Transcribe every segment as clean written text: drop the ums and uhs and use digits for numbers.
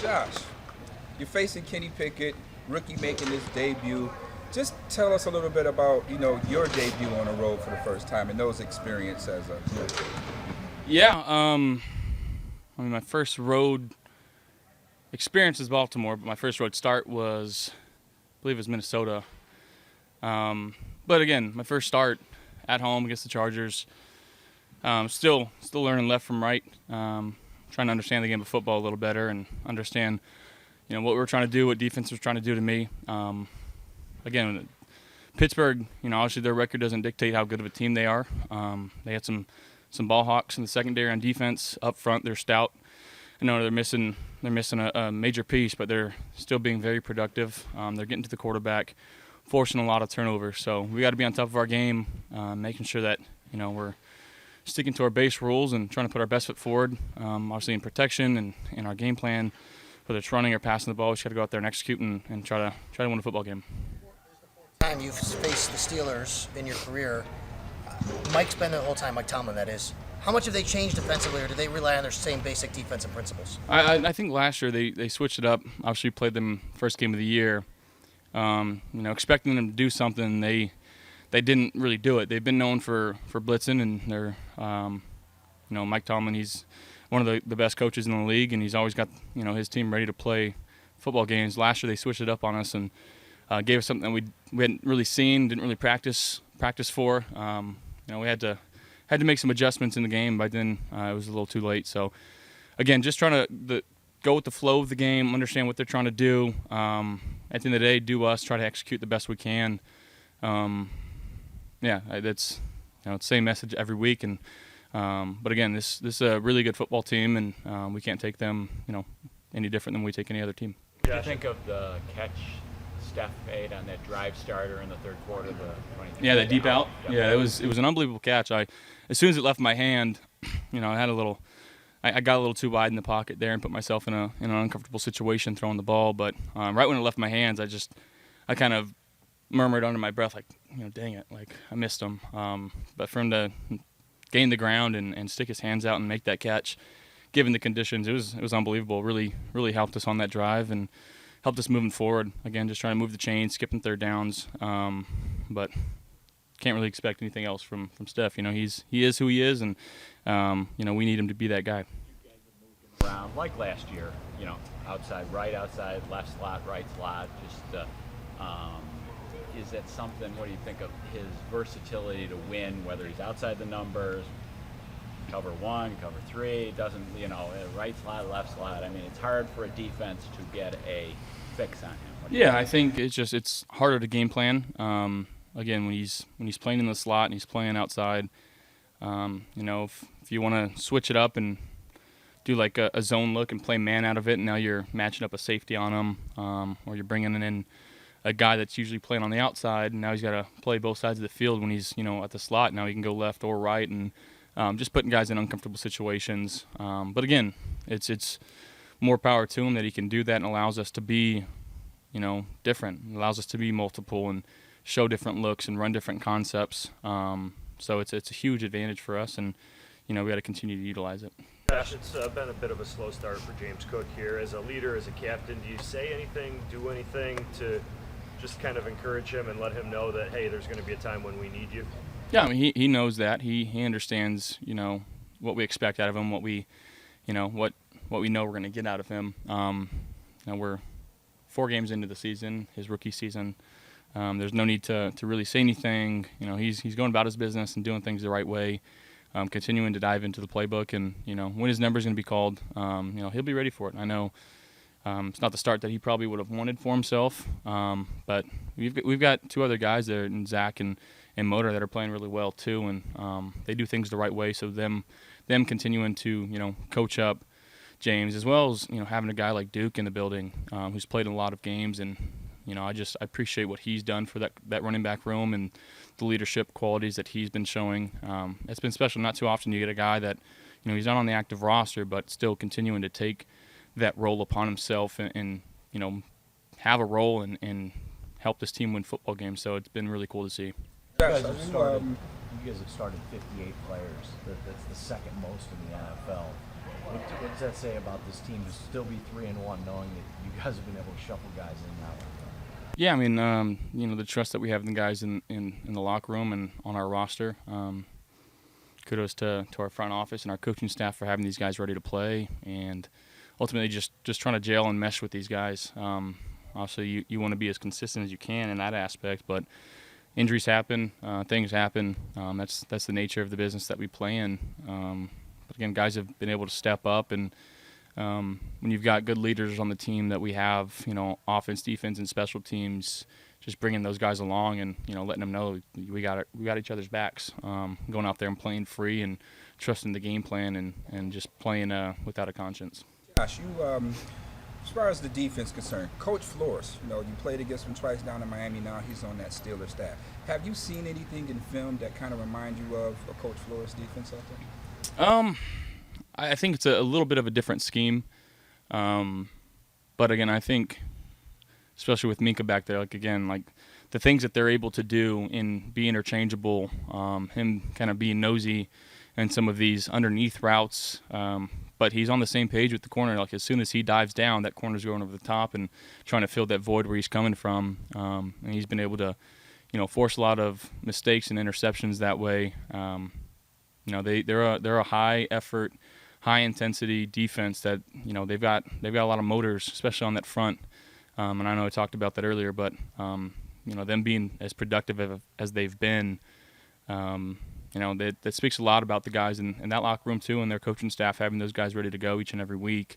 Josh, you're facing Kenny Pickett, rookie making his debut. Just tell us a little bit about your debut on the road for the first time and those experiences as a rookie. Yeah, I mean, my first road experience is Baltimore, but my first road start was, I believe it was Minnesota. But again, my first start at home against the Chargers. Still learning left from right. Trying to understand the game of football a little better and understand, what we were trying to do, what defense was trying to do to me. Again, Pittsburgh, obviously their record doesn't dictate how good of a team they are. They had some ball hawks in the secondary on defense. Up front, they're stout. I know they're missing a major piece, but they're still being very productive. They're getting to the quarterback, forcing a lot of turnovers. So we got to be on top of our game, making sure that we're sticking to our base rules and trying to put our best foot forward. Obviously in protection and in our game plan, whether it's running or passing the ball, we just got to go out there and execute and try to win a football game. Time you've faced the Steelers in your career, Mike's been there the whole time, Mike Tomlin, that is. How much have they changed defensively, or do they rely on their same basic defensive principles? I think last year they switched it up. Obviously, played them first game of the year. Expecting them to do something, they didn't really do it. They've been known for blitzing, and they're, Mike Tomlin, he's one of the best coaches in the league, and he's always got his team ready to play football games. Last year they switched it up on us and gave us something that we hadn't really seen, didn't really practice for. We had to make some adjustments in the game. By then it was a little too late. So again, just trying to go with the flow of the game, understand what they're trying to do. At the end of the day, do us, try to execute the best we can. That's it's the same message every week. And but again, this is a really good football team, and we can't take them any different than we take any other team. What do you think of the catch Steph made on that drive starter in the third quarter? Yeah, that deep out. Yeah, it was an unbelievable catch. As soon as it left my hand, I got a little too wide in the pocket there and put myself in an uncomfortable situation throwing the ball. But right when it left my hands, I kind of murmured under my breath, like, dang it, like I missed him. But for him to gain the ground and stick his hands out and make that catch, given the conditions, it was unbelievable. Really, really helped us on that drive and helped us moving forward. Again, just trying to move the chain, skipping third downs. But can't really expect anything else from Steph. He is who he is, and we need him to be that guy. You guys have moved him around like last year. Outside, right outside, left slot, right slot. Just is that something? What do you think of his versatility to win? Whether he's outside the numbers, cover one, cover three, doesn't right slot, left slot. I mean, it's hard for a defense to get a fix on him. Yeah, I think it's harder to game plan. Again, when he's playing in the slot and he's playing outside, if you want to switch it up and do like a zone look and play man out of it, and now you're matching up a safety on him, or you're bringing in a guy that's usually playing on the outside, and now he's got to play both sides of the field when he's at the slot. Now he can go left or right, and just putting guys in uncomfortable situations. But again, it's more power to him that he can do that and allows us to be, different. It allows us to be multiple and show different looks and run different concepts. So it's a huge advantage for us, and we got to continue to utilize it. Josh, it's been a bit of a slow start for James Cook here. As a leader, as a captain, do you say anything, do anything to just kind of encourage him and let him know that, hey, there's going to be a time when we need you? Yeah, I mean, he knows that. He understands, what we expect out of him, what we know we're going to get out of him. We're 4 games into the season, his rookie season. There's no need to really say anything. He's going about his business and doing things the right way, continuing to dive into the playbook. And, when his number's going to be called, he'll be ready for it. I know it's not the start that he probably would have wanted for himself, but we've got 2 other guys there, and Zach and Motor, that are playing really well too, and they do things the right way. So them continuing to coach up James, as well as having a guy like Duke in the building, who's played in a lot of games, and I appreciate what he's done for that running back room and the leadership qualities that he's been showing. It's been special. Not too often you get a guy that he's not on the active roster, but still continuing to take that role upon himself and have a role and help this team win football games. So it's been really cool to see. You guys have started 58 players. That's the second most in the NFL. What does that say about this team to still be 3-1, knowing that you guys have been able to shuffle guys in now? Yeah, I mean, the trust that we have in the guys in the locker room and on our roster. Kudos to our front office and our coaching staff for having these guys ready to play, and ultimately just trying to gel and mesh with these guys. Obviously, you want to be as consistent as you can in that aspect, but injuries happen, things happen. That's the nature of the business that we play in. But again, guys have been able to step up, and when you've got good leaders on the team that we have, offense, defense, and special teams, just bringing those guys along and letting them know we got each other's backs. Going out there and playing free and trusting the game plan and just playing without a conscience. Josh, you as far as the defense concerned, Coach Flores, you played against him twice down in Miami. Now he's on that Steelers staff. Have you seen anything in film that kind of reminds you of a Coach Flores defense out there? I think it's a little bit of a different scheme, but again, I think, especially with Minka back there, like the things that they're able to do and be interchangeable, him kind of being nosy in some of these underneath routes, but he's on the same page with the corner. Like as soon as he dives down, that corner's going over the top and trying to fill that void where he's coming from, and he's been able to, force a lot of mistakes and interceptions that way. They're a high effort, high intensity defense that they've got a lot of motors, especially on that front. And I know I talked about that earlier, but them being as productive as they've been, that speaks a lot about the guys in that locker room too, and their coaching staff having those guys ready to go each and every week.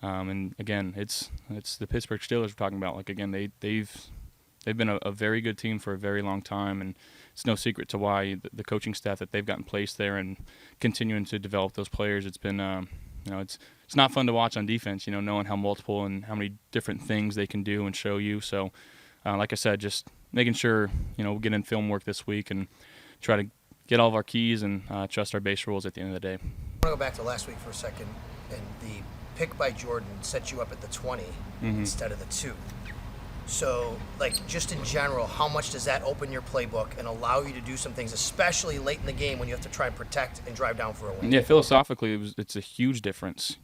And again, it's the Pittsburgh Steelers we're talking about. Like again, they've been a very good team for a very long time, and it's no secret to why the coaching staff that they've got in place there and continuing to develop those players. It's been it's not fun to watch on defense, knowing how multiple and how many different things they can do and show you. So, like I said, just making sure, we'll get in film work this week and try to get all of our keys and trust our base rules at the end of the day. I want to go back to last week for a second, and the pick by Jordan set you up at the 20 instead of the 2. So, just in general, how much does that open your playbook and allow you to do some things, especially late in the game when you have to try and protect and drive down for a win? Yeah, philosophically, it's a huge difference.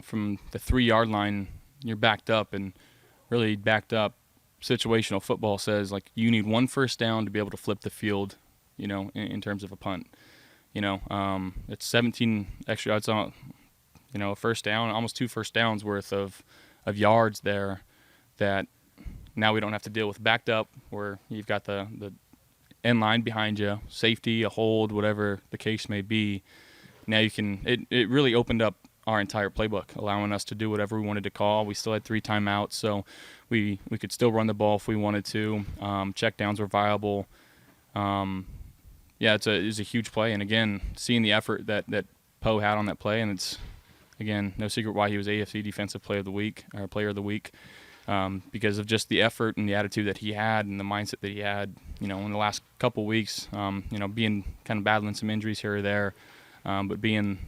From the 3-yard line, you're backed up, and really backed up situational football says, you need 1 first down to be able to flip the field, in terms of a punt. It's 17 extra yards on, a first down, almost 2 first downs worth of yards there that now we don't have to deal with backed up where you've got the end line behind you, safety, a hold, whatever the case may be. Now you can it really opened up our entire playbook, allowing us to do whatever we wanted to call. We still had 3 timeouts, so we could still run the ball if we wanted to. Check downs were viable. It was a huge play, and again, seeing the effort that Poe had on that play, and it's again no secret why he was AFC Defensive Player of the Week or Player of the Week. Because of just the effort and the attitude that he had and the mindset that he had, in the last couple weeks, being kind of battling some injuries here or there, but being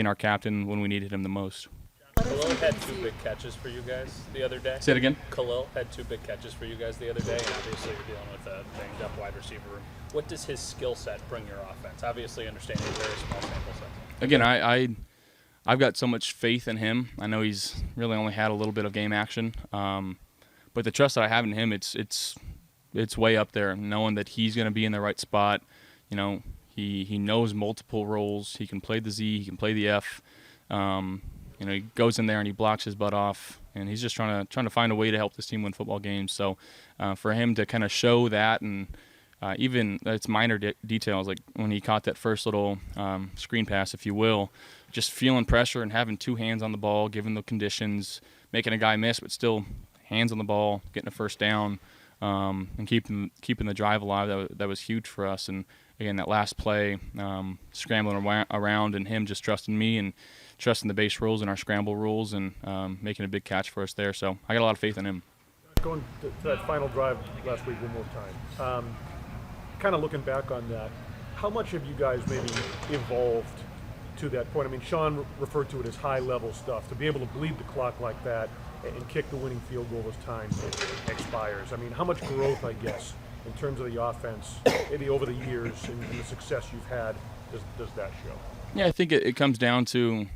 our captain when we needed him the most. Khalil had 2 big catches for you guys the other day. Say it again? Khalil had 2 big catches for you guys the other day, and obviously you're dealing with a banged-up wide receiver room. What does his skill set bring your offense? Obviously, understanding a very small sample set. Again, I've got so much faith in him. I know he's really only had a little bit of game action, but the trust that I have in him, it's way up there. Knowing that he's going to be in the right spot, he knows multiple roles. He can play the Z, he can play the F. He goes in there and he blocks his butt off, and he's just trying to find a way to help this team win football games. So for him to kind of show that, and even it's minor details, like when he caught that first little screen pass, if you will, just feeling pressure and having 2 hands on the ball, given the conditions, making a guy miss, but still hands on the ball, getting a first down, and keeping the drive alive. That was huge for us. And again, that last play, scrambling around, and him just trusting me and trusting the base rules and our scramble rules, and making a big catch for us there. So I got a lot of faith in him. Going to that final drive last week one more time, kind of looking back on that, how much have you guys maybe evolved to that point? I mean, Sean referred to it as high-level stuff. To be able to bleed the clock like that and kick the winning field goal as time expires. I mean, how much growth, I guess, in terms of the offense, maybe over the years and the success you've had, does that show? Yeah, I think it comes down to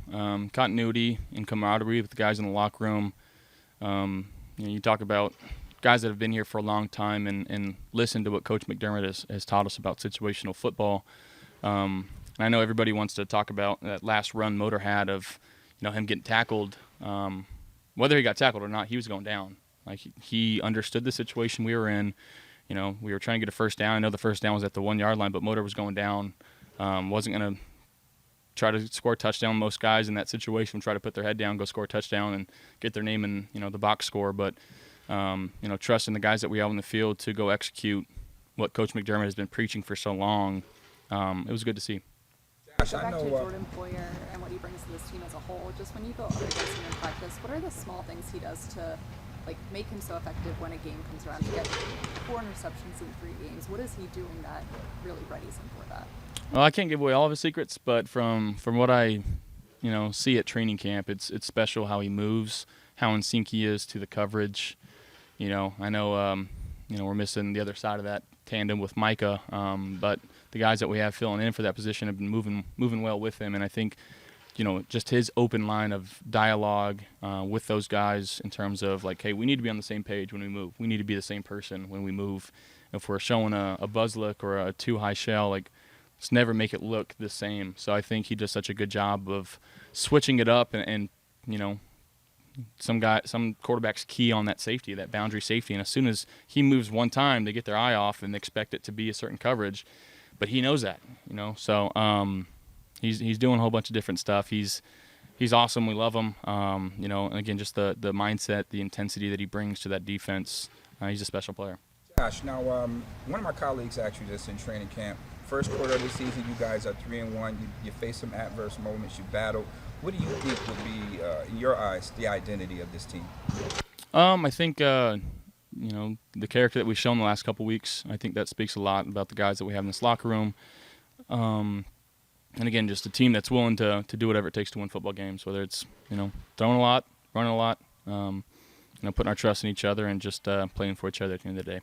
continuity and camaraderie with the guys in the locker room. You talk about guys that have been here for a long time and listen to what Coach McDermott has taught us about situational football. And I know everybody wants to talk about that last run Motor had of him getting tackled. Whether he got tackled or not, he was going down. Like he understood the situation we were in. We were trying to get a first down. I know the first down was at the 1 yard line, but Motor was going down. Wasn't going to try to score a touchdown. Most guys in that situation try to put their head down, go score a touchdown, and get their name in the box score. But trusting the guys that we have on the field to go execute what Coach McDermott has been preaching for so long, it was good to see. Gosh, Back I know. to Jordan Poyer and what he brings to this team as a whole. Just when you go up against him in practice, what are the small things he does to make him so effective when a game comes around? To get 4 interceptions in 3 games, what is he doing that really readies him for that? Well, I can't give away all of his secrets, but from what I see at training camp, it's special how he moves, how in sync he is to the coverage. I know we're missing the other side of that tandem with Micah, but the guys that we have filling in for that position have been moving well with him, and I think just his open line of dialogue with those guys in terms of hey, we need to be on the same page when we move. We need to be the same person when we move. If we're showing a buzz look or a too high shell, let's never make it look the same. So I think he does such a good job of switching it up and some quarterbacks key on that safety, that boundary safety, and as soon as he moves one time, they get their eye off and expect it to be a certain coverage, but he knows that, so he's doing a whole bunch of different stuff. He's awesome. We love him. And again, just the mindset, the intensity that he brings to that defense. He's a special player. Gosh, now one of my colleagues asked you this in training camp. First quarter of the season, you guys are 3-1. You face some adverse moments. You battle. What do you think would be, in your eyes, the identity of this team? I think the character that we've shown the last couple weeks. I think that speaks a lot about the guys that we have in this locker room. And again, just a team that's willing to do whatever it takes to win football games. Whether it's throwing a lot, running a lot, putting our trust in each other, and just playing for each other at the end of the day.